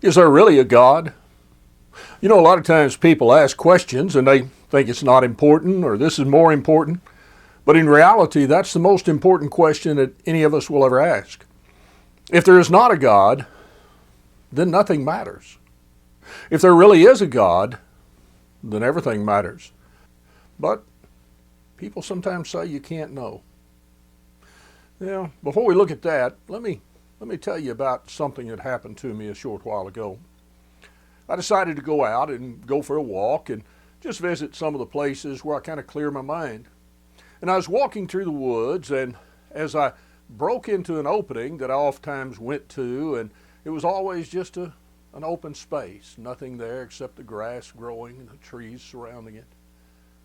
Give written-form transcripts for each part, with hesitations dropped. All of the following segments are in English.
Is there really a God? You know, a lot of times people ask questions and they think it's not important or this is more important. But in reality, that's the most important question that any of us will ever ask. If there is not a God, then nothing matters. If there really is a God, then everything matters. But people sometimes say you can't know. Now, before we look at that, let me tell you about something that happened to me a short while ago. I decided to go out and go for a walk and just visit some of the places where I kind of clear my mind. And I was walking through the woods, and as I broke into an opening that I oftentimes went to, and it was always just an open space, nothing there except the grass growing and the trees surrounding it.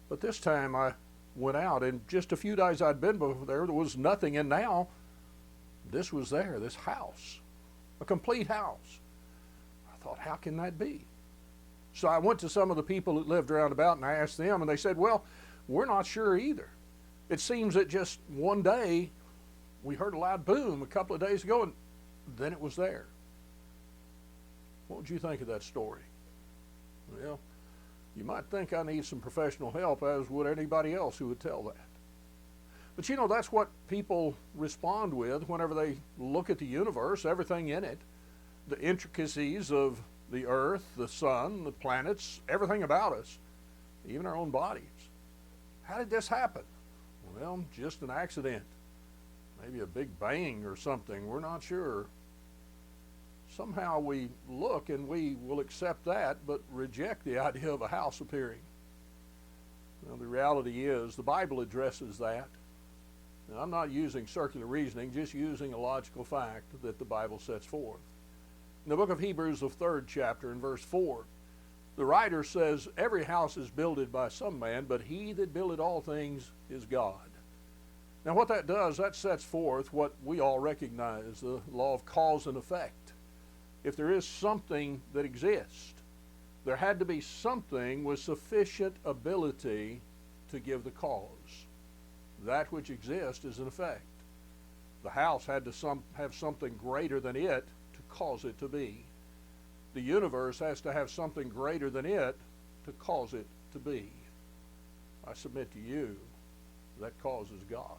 But this time I went out, and just a few days I'd been before there was nothing, and now this was there, this house, a complete house. I thought, how can that be? So I went to some of the people that lived around about, and I asked them, and they said, well, we're not sure either. It seems that just one day we heard a loud boom a couple of days ago, and then it was there. What would you think of that story? Well, you might think I need some professional help, as would anybody else who would tell that. But you know, that's what people respond with whenever they look at the universe, everything in it, the intricacies of the earth, the sun, the planets, everything about us, even our own bodies. How did this happen? Well, just an accident. Maybe a big bang or something. We're not sure. Somehow we look and we will accept that, but reject the idea of a house appearing. Well, the reality is the Bible addresses that. And I'm not using circular reasoning, just using a logical fact that the Bible sets forth. In the book of Hebrews, the 3rd chapter, in verse 4, the writer says, every house is builded by some man, but he that builded all things is God. Now what that does, that sets forth what we all recognize, the law of cause and effect. If there is something that exists, there had to be something with sufficient ability to give the cause. That which exists is an effect. The house had to have something greater than it to cause it to be. The universe has to have something greater than it to cause it to be. I submit to you that cause is God.